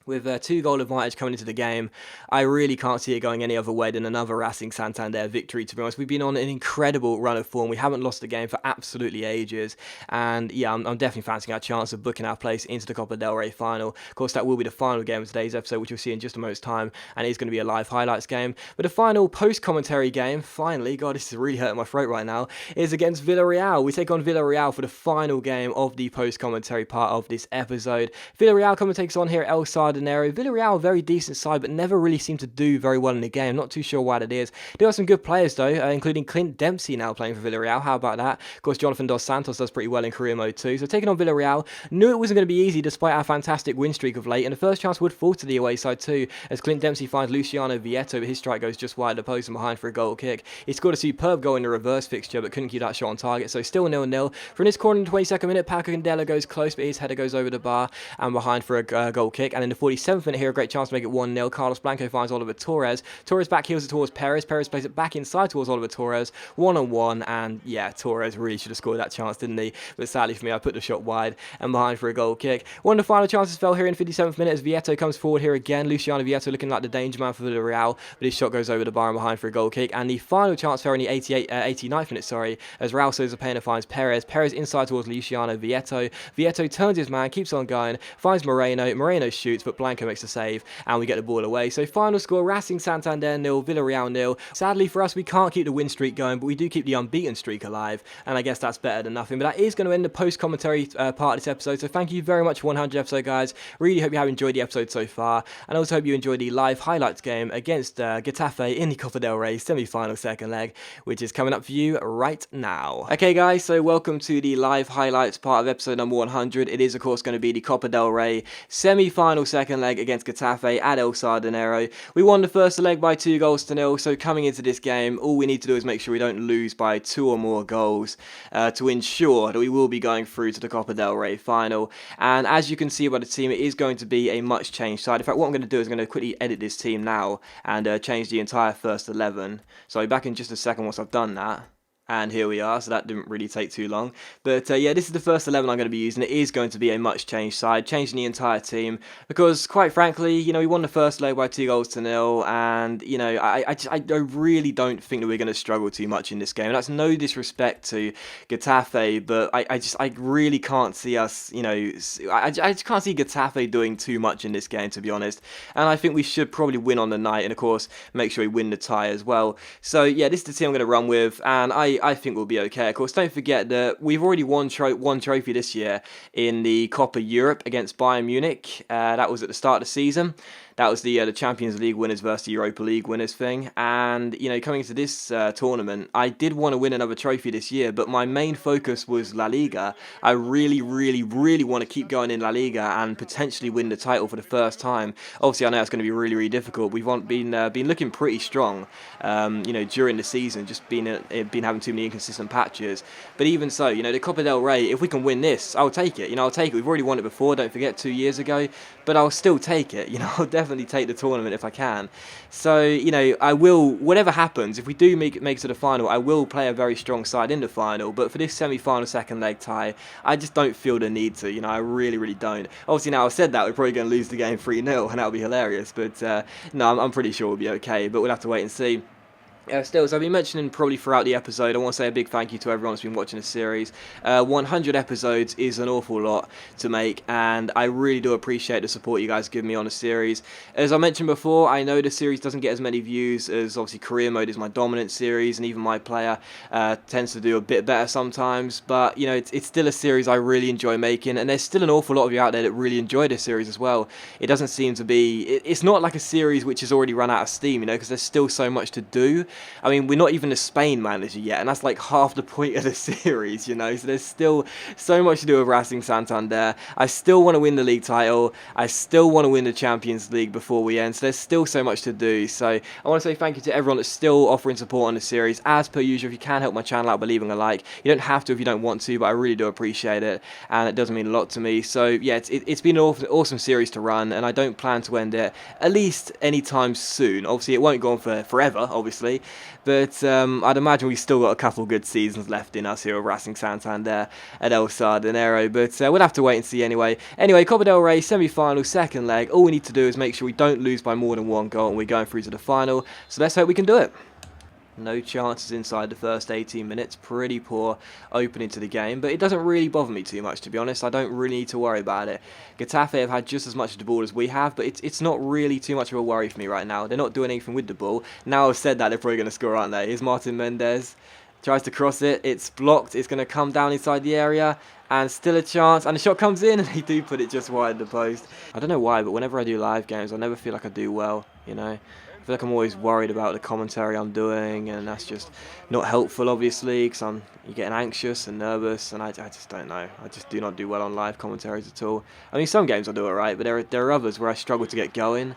with a 2-goal advantage coming into the game, I really can't see it going any other way than another Racing Santander victory, to be honest. We've been on an incredible run of form. We haven't lost the game for absolutely ages. And yeah, I'm definitely fancying our chance of booking our place into the Copa del Rey final. Of course, that will be the final game of today's episode, which you'll see in just a moment's time. And it is going to be a live highlights game. But the final post-commentary game, finally, God, this is really hurting my throat right now, is against Villarreal. We take on Villarreal for the final game of the post-commentary part of this episode. Villarreal come and takes on here at El Sardinero. Villarreal, a very decent side, but never really seem to do very well in the game. Not too sure why that is. There are some good players, though, including Clint Dempsey now playing for Villarreal. How about that? Of course, Jonathan Dos Santos does pretty well in career mode too. So taking on Villarreal, knew it wasn't going to be easy despite our fantastic win streak of late, and the first chance would fall to the away side too, as Clint Dempsey finds Luciano Vieto, but his strike goes just wide of the post and behind for a goal kick. He scored a superb goal in the reverse fixture, but couldn't keep that shot on target, so still 0-0. From this corner in the 22nd minute, Paco Candela goes close, but his header goes over the bar and behind for a goal kick, and in the 47th minute here, a great chance to make it 1-0. Carlos Blanco finds Oliver Torres. Torres back heels it towards Perez. Perez plays it back inside towards Oliver Torres. 1-on-1, and yeah, Torres really should have scored that chance, didn't he? But sadly for me, I put the shot wide and behind for a goal kick. One of the final chances fell here in 57th minute as Vieto comes forward here again. Luciano Vieto looking like the danger man for Villarreal, but his shot goes over the bar and behind for a goal kick. And the final chance fell in the 89th minute, as Raul Sousa Pena finds Perez. Perez inside towards Luciano Vieto. Vieto turns his man, keeps on going, finds Moreno. Moreno shoots, but Blanco makes the save, and we get the ball away. So final score, Racing Santander 0, Villarreal 0. Sadly for us, we can't keep the win streak going, but we do keep the unbeaten streak alive, and I guess that's better than nothing. But that is going to end the post-commentary part of this episode, so thank you very much for 100 episode, guys. Really hope you have enjoyed the episode so far, and I also hope you enjoyed the live highlights game against Getafe in the Copa del Rey semi-final second leg, which is coming up for you right now. Okay, guys, so welcome to the live highlights part of episode number 100. It is, of course, going to be the Copa del Rey semi-final second leg against Getafe at El Sardinero. We won the first leg by 2-0, so coming into this game, all we need to do is make sure we don't lose by 2 or more goals to ensure that we will be going through to the Copa del Rey final. And as you can see by the team, it is going to be a much changed side. In fact, what I'm going to do is I'm going to quickly edit this team now and change the entire first 11. So I'll be back in just a second once I've done that. And here we are, so that didn't really take too long. But yeah, this is the first 11 I'm going to be using. It is going to be a much changed side, changing the entire team. Because, quite frankly, you know, we won the first leg by 2-0, and, you know, I really don't think that we're going to struggle too much in this game. And that's no disrespect to Getafe, but I really can't see us, you know, I just can't see Getafe doing too much in this game, to be honest. And I think we should probably win on the night, and of course, make sure we win the tie as well. So yeah, this is the team I'm going to run with, and I think we'll be okay. Of course, don't forget that we've already won one trophy this year in the Copa Europe against Bayern Munich. That was at the start of the season. That was the Champions League winners versus the Europa League winners thing. And, you know, coming into this tournament, I did want to win another trophy this year, but my main focus was La Liga. I really want to keep going in La Liga and potentially win the title for the first time. Obviously, I know it's going to be really difficult. We've been looking pretty strong, you know, during the season, just been having too many inconsistent patches. But even so, you know, the Copa del Rey, if we can win this, I'll take it. You know, I'll take it. We've already won it before, don't forget, 2 years ago. But I'll still take it. You know, I'll definitely take the tournament if I can. So, you know, I will, whatever happens, if we do make it to the final, I will play a very strong side in the final. But for this semi-final second leg tie, I just don't feel the need to. You know, I really don't. Obviously, now I've said that, we're probably going to lose the game 3-0, and that'll be hilarious. But no, I'm pretty sure we'll be okay. But we'll have to wait and see. Still, as I've been mentioning probably throughout the episode, I want to say a big thank you to everyone that's been watching the series. 100 episodes is an awful lot to make, and I really do appreciate the support you guys give me on the series. As I mentioned before, I know the series doesn't get as many views as obviously Career Mode is my dominant series, and even My Player tends to do a bit better sometimes, but you know, it's still a series I really enjoy making, and there's still an awful lot of you out there that really enjoy this series as well. It doesn't seem to be, it's not like a series which has already run out of steam, you know, because there's still so much to do. I mean, we're not even a Spain manager yet, and that's like half the point of the series, you know. So there's still so much to do with Racing Santander. I still want to win the league title. I still want to win the Champions League before we end. So there's still so much to do. So I want to say thank you to everyone that's still offering support on the series. As per usual, if you can help my channel out by leaving a like, you don't have to if you don't want to, but I really do appreciate it, and it does mean a lot to me. So yeah, it's been an awesome series to run, and I don't plan to end it at least anytime soon. Obviously, it won't go on for forever, obviously, but I'd imagine we've still got a couple good seasons left in us here at Racing Santander at El Sardinero, but we'll have to wait and see anyway. Anyway, Copa del Rey semi-final, second leg. All we need to do is make sure we don't lose by more than one goal, and we're going through to the final, so let's hope we can do it. No chances inside the first 18 minutes. Pretty poor opening to the game, but it doesn't really bother me too much, to be honest. I don't really need to worry about it. Getafe have had just as much of the ball as we have, but it's not really too much of a worry for me right now. They're not doing anything with the ball. Now I've said that, they're probably going to score, aren't they? Here's Martin Mendez. Tries to cross it. It's blocked. It's going to come down inside the area, and still a chance, and the shot comes in, and they do put it just wide of the post. I don't know why, but whenever I do live games, I never feel like I do well, you know. I feel like I'm always worried about the commentary I'm doing, and that's just not helpful, obviously, because you're getting anxious and nervous, and I just don't know. I just do not do well on live commentaries at all. I mean, some games I do alright, but there are others where I struggle to get going,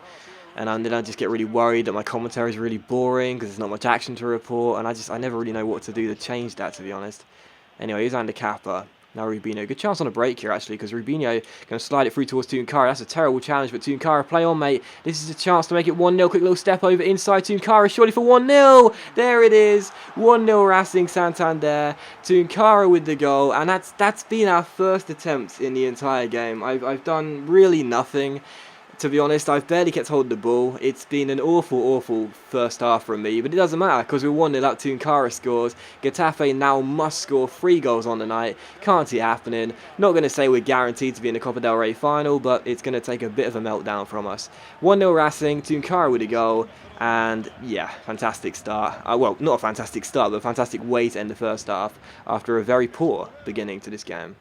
and then I just get really worried that my commentary is really boring because there's not much action to report, and I never really know what to do to change that, to be honest. Anyway, here's Andy Kappa. Now Rubinho. Good chance on a break here, actually, because Rubinho going to slide it through towards Tunkara. That's a terrible challenge, but Tunkara, play on, mate. This is a chance to make it 1-0. Quick little step over inside Tunkara, surely for 1-0. There it is. 1-0 Racing Santander. Tunkara with the goal, and that's been our first attempt in the entire game. I've done really nothing. To be honest, I've barely kept hold of the ball. It's been an awful first half from me, but it doesn't matter because we're 1-0 up. Tunkara scores. Getafe now must score 3 goals on the night. Can't see it happening. Not going to say we're guaranteed to be in the Copa del Rey final, but it's going to take a bit of a meltdown from us. 1-0 Racing. Tunkara with a goal. And yeah, fantastic start. Well, not a fantastic start, but a fantastic way to end the first half after a very poor beginning to this game.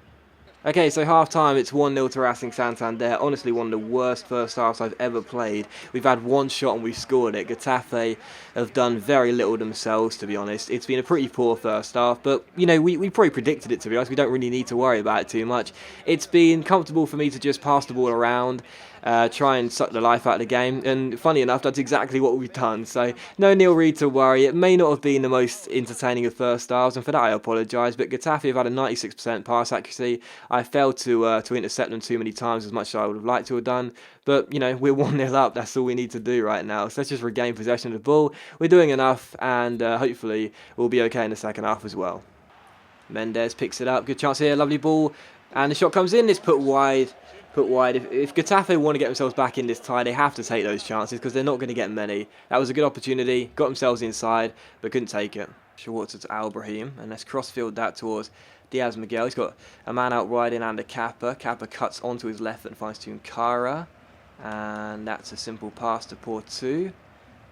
Okay, so half-time, it's 1-0 to Racing Santander. Honestly, one of the worst first halves I've ever played. We've had one shot and we've scored it. Getafe have done very little themselves, to be honest. It's been a pretty poor first half, but, you know, we probably predicted it, to be honest. We don't really need to worry about it too much. It's been comfortable for me to just pass the ball around, try and suck the life out of the game, and funny enough, that's exactly what we've done. So no Neil Reid to worry. It may not have been the most entertaining of first halves, and for that I apologise, but Getafe have had a 96% pass accuracy. I failed to intercept them too many times, as much as I would have liked to have done, but you know, we're 1-0 up. That's all we need to do right now, so let's just regain possession of the ball. We're doing enough, and hopefully we'll be okay in the second half as well. Mendes picks it up, good chance here, lovely ball, and the shot comes in. It's put wide. If Getafe want to get themselves back in this tie, they have to take those chances because they're not going to get many. That was a good opportunity, got themselves inside, but couldn't take it. Schwarzer to Al-Brahim, and let's crossfield that towards Diaz Miguel. He's got a man out wide in under Kappa. Kappa cuts onto his left and finds Tunkara, and that's a simple pass to Portu.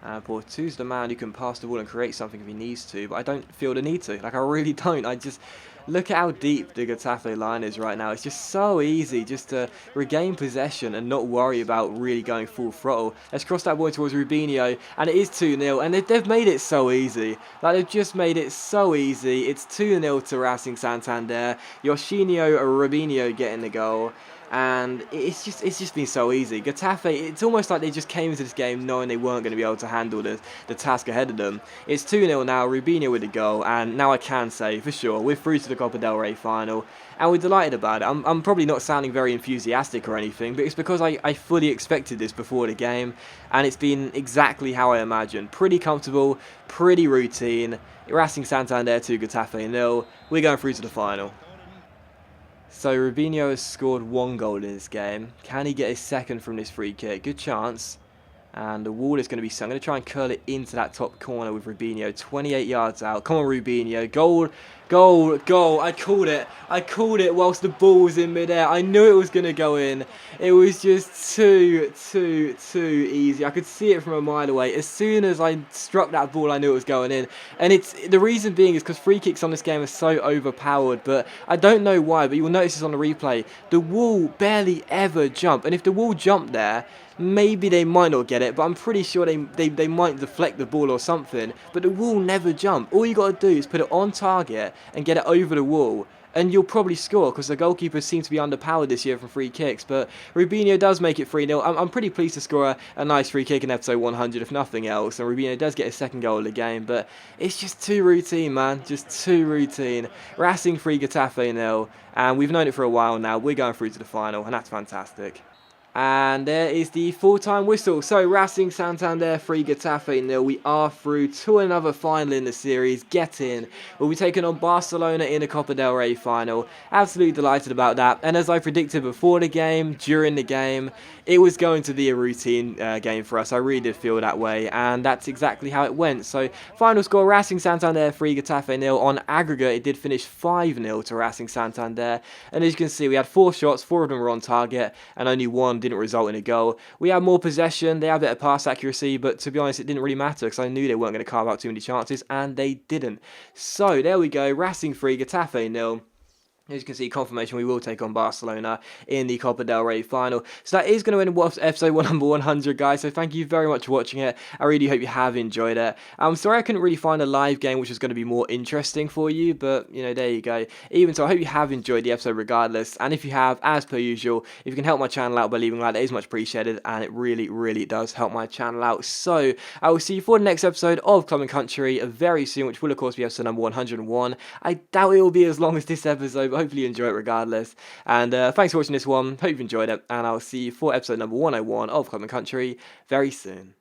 Portu's the man who can pass the ball and create something if he needs to, but I don't feel the need to. Like, I really don't. I just look at how deep the Getafe line is right now. It's just so easy just to regain possession and not worry about really going full throttle. Let's cross that ball towards Rubinho, and it is 2-0, and they've made it so easy. Like, they've just made it so easy. It's 2-0 to Racing Santander. Yoshinio Rubinho getting the goal. And it's just been so easy. Getafe, it's almost like they just came into this game knowing they weren't going to be able to handle the task ahead of them. It's 2-0 now, Rubinho with the goal, and now I can say for sure we're through to the Copa del Rey final, and we're delighted about it. I'm probably not sounding very enthusiastic or anything, but it's because I fully expected this before the game, and it's been exactly how I imagined. Pretty comfortable, pretty routine. Racing Santander 2, Getafe 0. We're going through to the final. So Rubinho has scored 1 goal in this game. Can he get his second from this free kick? Good chance. And the wall is going to be set. I'm going to try and curl it into that top corner with Rubinho. 28 yards out. Come on, Rubinho. Goal Goal, goal. I called it whilst the ball was in midair. I knew it was going to go in. It was just too easy. I could see it from a mile away. As soon as I struck that ball, I knew it was going in. And the reason being is because free kicks on this game are so overpowered. But I don't know why, but you'll notice this on the replay. The wall barely ever jumped. And if the wall jumped there, maybe they might not get it, but I'm pretty sure they might deflect the ball or something. But the wall never jump. All you got to do is put it on target and get it over the wall, and you'll probably score, because the goalkeepers seem to be underpowered this year from free kicks. But Rubinho does make it 3-0. I'm pretty pleased to score a nice free kick in episode 100, if nothing else. And Rubinho does get his second goal of the game, but it's just too routine, man. Just too routine. Racing 3, Getafe 0, and we've known it for a while now. We're going through to the final, and that's fantastic. And there is the full-time whistle. So Racing Santander 3, Getafe 0. We are through to another final in the series. Get in. We'll be taking on Barcelona in the Copa del Rey final. Absolutely delighted about that. And as I predicted before the game, during the game, it was going to be a routine game for us. I really did feel that way, and that's exactly how it went. So final score, Racing Santander 3, Getafe 0. On aggregate, it did finish 5-0 to Racing Santander. And as you can see, we had 4 shots, 4 of them were on target, and only 1 didn't result in a goal. We had more possession, they had a bit of pass accuracy, but to be honest, it didn't really matter because I knew they weren't going to carve out too many chances, and they didn't. So there we go, Racing 3, Getafe 0. As you can see, confirmation we will take on Barcelona in the Copa del Rey final. So that is going to end episode number 100, guys. So thank you very much for watching it. I really hope you have enjoyed it. I'm sorry I couldn't really find a live game which was going to be more interesting for you, but, you know, there you go. Even so, I hope you have enjoyed the episode regardless. And if you have, as per usual, if you can help my channel out by leaving a like, that is much appreciated. And it really does help my channel out. So I will see you for the next episode of Club and Country very soon, which will, of course, be episode number 101. I doubt it will be as long as this episode, but hopefully you enjoy it regardless. And thanks for watching this one. Hope you've enjoyed it, and I'll see you for episode number 101 of Club and Country very soon.